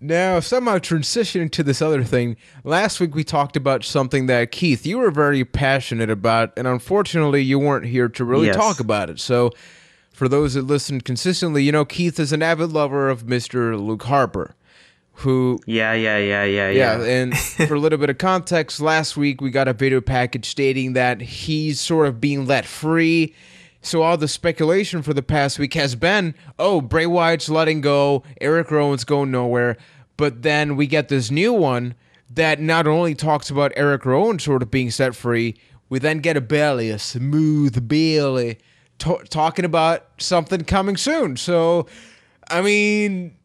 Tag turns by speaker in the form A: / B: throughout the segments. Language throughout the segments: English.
A: Now, somehow transitioning to this other thing, last week we talked about something that, Keith, you were very passionate about, and unfortunately you weren't here to really talk
B: Yes.
A: about it. So, for those that listen consistently, Keith is an avid lover of Mr. Luke Harper, who,
B: Yeah.
A: and for a little bit of context, last week we got a video package stating that he's sort of being let free. So all the speculation for the past week has been, oh, Bray Wyatt's letting go, Eric Rowan's going nowhere. But then we get this new one that not only talks about Eric Rowan sort of being set free, we then get a smooth Bailey, talking about something coming soon. So, I mean,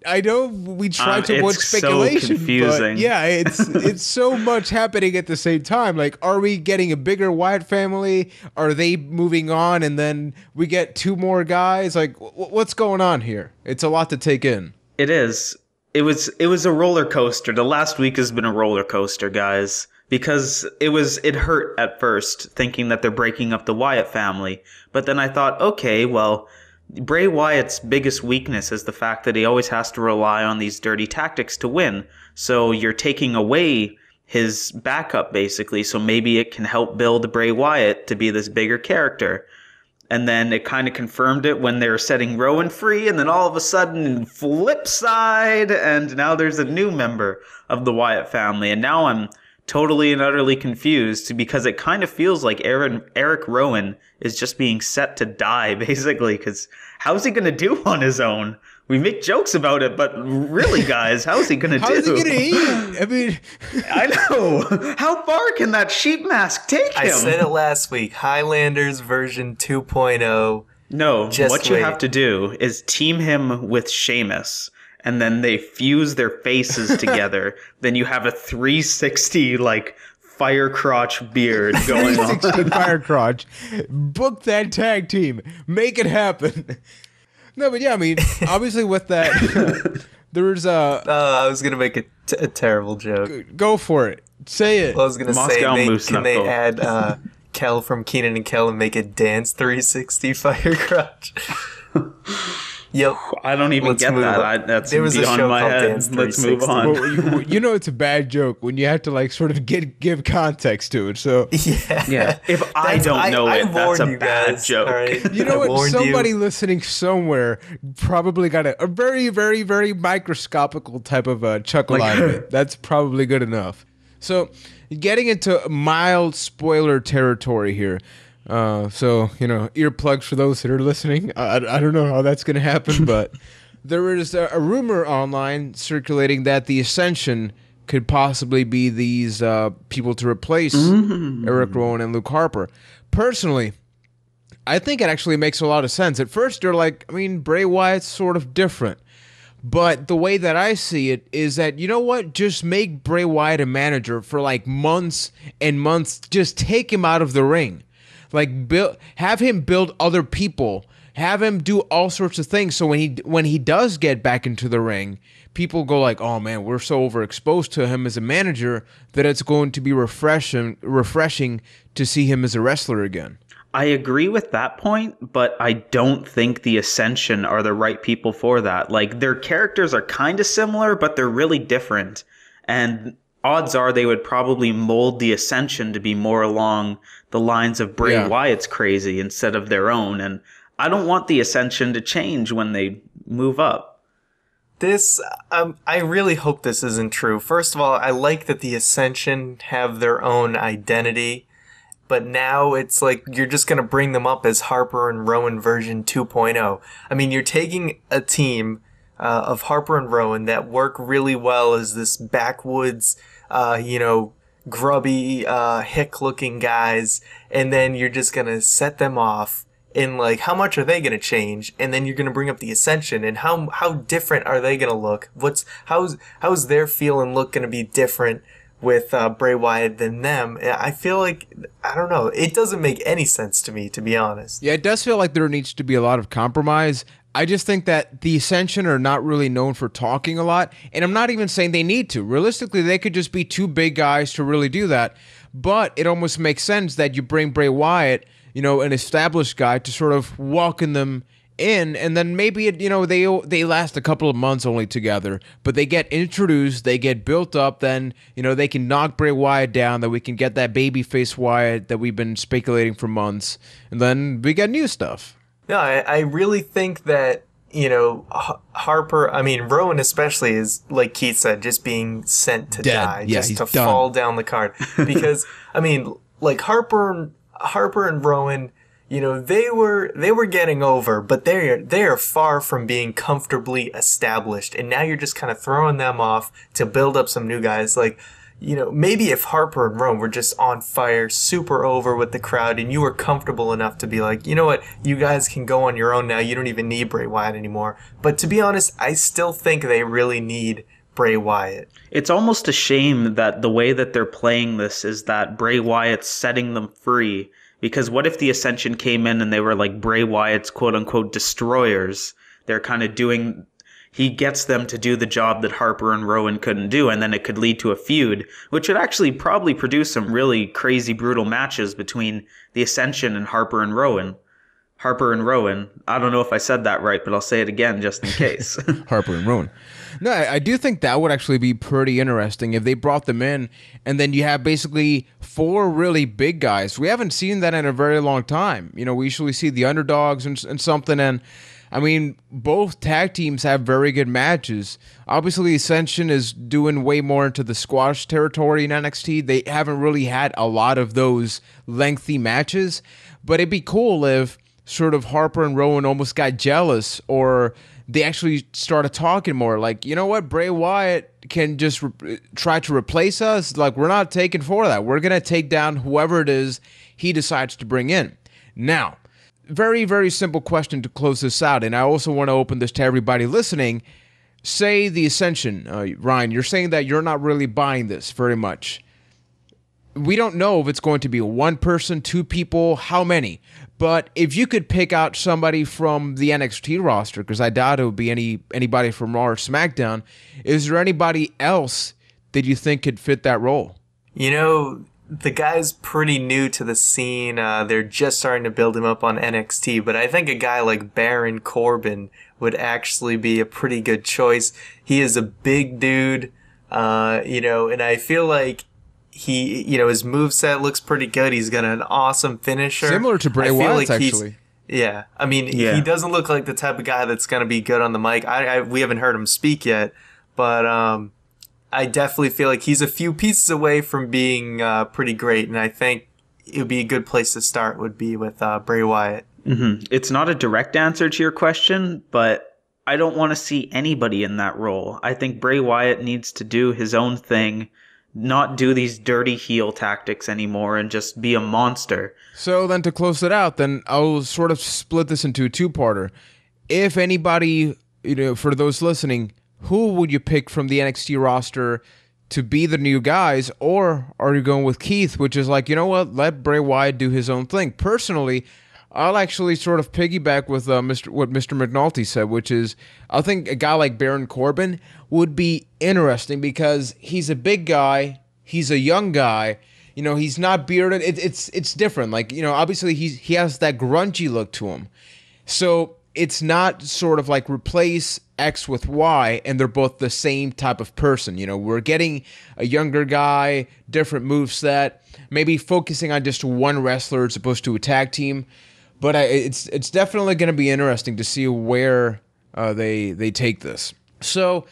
A: I know we try to avoid speculation,
B: so confusing.
A: but yeah, it's so much happening at the same time. Like, are we getting a bigger Wyatt family? Are they moving on, and then we get two more guys? Like, what's going on here? It's a lot to take in.
B: It is. It was a roller coaster. The last week has been a roller coaster, guys, because it hurt at first thinking that they're breaking up the Wyatt family. But then I thought, okay, well, Bray Wyatt's biggest weakness is the fact that he always has to rely on these dirty tactics to win. So you're taking away his backup, basically. So maybe it can help build Bray Wyatt to be this bigger character. And then it kind of confirmed it when they were setting Rowan free. And then all of a sudden, flip side. And now there's a new member of the Wyatt family. And now I'm totally and utterly confused because it kind of feels like Eric Rowan is just being set to die, basically, because how's he going to do on his own? We make jokes about it, but really, guys, how's he going to do?
A: How's he going to eat? I mean,
B: I know. How far can that sheep mask take him?
C: I said it last week. Highlanders version 2.0.
B: No,
C: Just
B: what you
C: wait.
B: have to do is team him with Sheamus, and then they fuse their faces together. Then you have a 360, like, fire crotch beard going on.
A: 360 fire crotch. Book that tag team. Make it happen. No, but yeah, I mean, obviously with that, there's
C: I was going to make a terrible joke.
A: Go for it. Say it.
C: I was going to say,
B: Moscow Moose
C: can they
B: Knuckle.
C: add Kel from Keenan and Kel and make it dance 360 fire crotch? Yep.
B: I don't even
C: Let's
B: get
C: move
B: that.
C: on.
B: That's
C: There was a
B: beyond
C: show
B: my
C: called
B: head.
C: Dance
B: Let's move
C: 360.
B: on.
A: Well, it's a bad joke when you have to like sort of give context to it. So
B: Yeah, if I don't know it, that's a
C: warned you
B: bad
C: guys,
B: joke.
C: all right?
A: you know
C: I
A: what?
C: warned
A: Somebody
C: you.
A: listening somewhere probably got a very, very, very microscopical type of chuckle out of it. That's probably good enough. So, getting into mild spoiler territory here. So, earplugs for those that are listening. I don't know how that's going to happen, but there is a rumor online circulating that the Ascension could possibly be these people to replace Eric Rowan and Luke Harper. Personally, I think it actually makes a lot of sense. At first, you're like, I mean, Bray Wyatt's sort of different. But the way that I see it is that, you know what? Just make Bray Wyatt a manager for like months and months. Just take him out of the ring. Like, have him build other people. Have him do all sorts of things. So when he does get back into the ring, people go like, oh man, we're so overexposed to him as a manager that it's going to be refreshing to see him as a wrestler again.
B: I agree with that point, but I don't think the Ascension are the right people for that. Like, their characters are kind of similar, but they're really different. And odds are they would probably mold the Ascension to be more along the lines of Bray Wyatt's crazy instead of their own. And I don't want the Ascension to change when they move up.
C: This, I really hope this isn't true. First of all, I like that the Ascension have their own identity. But now it's like you're just going to bring them up as Harper and Rowan version 2.0. I mean, you're taking a team of Harper and Rowan that work really well as this backwoods, grubby, hick-looking guys, and then you're just going to set them off in, like, how much are they going to change? And then you're going to bring up the Ascension, and how different are they going to look? How's their feel and look going to be different with Bray Wyatt than them? I feel like, I don't know, it doesn't make any sense to me, to be honest.
A: Yeah, it does feel like there needs to be a lot of compromise. I just think that the Ascension are not really known for talking a lot, and I'm not even saying they need to. Realistically, they could just be two big guys to really do that, but it almost makes sense that you bring Bray Wyatt, an established guy, to sort of welcome them in, and then maybe they last a couple of months only together, but they get introduced, they get built up, then they can knock Bray Wyatt down, that we can get that babyface Wyatt that we've been speculating for months, and then we get new stuff.
C: No, I really think that Rowan especially is, like Keith said, just being sent to die, just to fall down the card. Because like Harper and Rowan, they were getting over, but they are far from being comfortably established. And now you're just kind of throwing them off to build up some new guys. Like, maybe if Harper and Rowan were just on fire, super over with the crowd, and you were comfortable enough to be like, you know what, you guys can go on your own now. You don't even need Bray Wyatt anymore. But to be honest, I still think they really need Bray Wyatt.
B: It's almost a shame that the way that they're playing this is that Bray Wyatt's setting them free. Because what if the Ascension came in and they were like Bray Wyatt's quote-unquote destroyers? They're kind of he gets them to do the job that Harper and Rowan couldn't do, and then it could lead to a feud, which would actually probably produce some really crazy, brutal matches between the Ascension and Harper and Rowan. Harper and Rowan. I don't know if I said that right, but I'll say it again just in case.
A: Harper and Rowan. No, I do think that would actually be pretty interesting if they brought them in, and then you have basically 4 really big guys. We haven't seen that in a very long time. We usually see the underdogs and something, and both tag teams have very good matches. Obviously, Ascension is doing way more into the squash territory in NXT. They haven't really had a lot of those lengthy matches, but it'd be cool if sort of Harper and Rowan almost got jealous, or they actually started talking more. Like, you know what, Bray Wyatt can just try to replace us. Like, we're not taking for that. We're going to take down whoever it is he decides to bring in. Now, very, very simple question to close this out, and I also want to open this to everybody listening. Say the Ascension, Ryan, you're saying that you're not really buying this very much. We don't know if it's going to be 1 person, 2 people, how many. But if you could pick out somebody from the NXT roster, because I doubt it would be anybody from Raw or SmackDown, is there anybody else that you think could fit that role?
C: The guy's pretty new to the scene. They're just starting to build him up on NXT, but I think a guy like Baron Corbin would actually be a pretty good choice. He is a big dude, and I feel like he, his moveset looks pretty good. He's got an awesome finisher.
A: Similar to Bray Wyatt, actually.
C: Yeah. He doesn't look like the type of guy that's going to be good on the mic. We haven't heard him speak yet, but I definitely feel like he's a few pieces away from being pretty great, and I think it would be a good place to start would be with Bray Wyatt.
B: Mm-hmm. It's not a direct answer to your question, but I don't want to see anybody in that role. I think Bray Wyatt needs to do his own thing, not do these dirty heel tactics anymore, and just be a monster.
A: So then to close it out, then I'll sort of split this into a 2-parter. If anybody, for those listening, who would you pick from the NXT roster to be the new guys, or are you going with Keith, which is like, you know what, let Bray Wyatt do his own thing? Personally, I'll actually sort of piggyback with what Mr. McNulty said, which is I think a guy like Baron Corbin would be interesting because he's a big guy, he's a young guy, he's not bearded. It's different. Like, obviously he has that grungy look to him. So it's not sort of like replace X with Y and they're both the same type of person. We're getting a younger guy, different moveset, maybe focusing on just one wrestler as opposed to a tag team. But it's definitely going to be interesting to see where they take this. So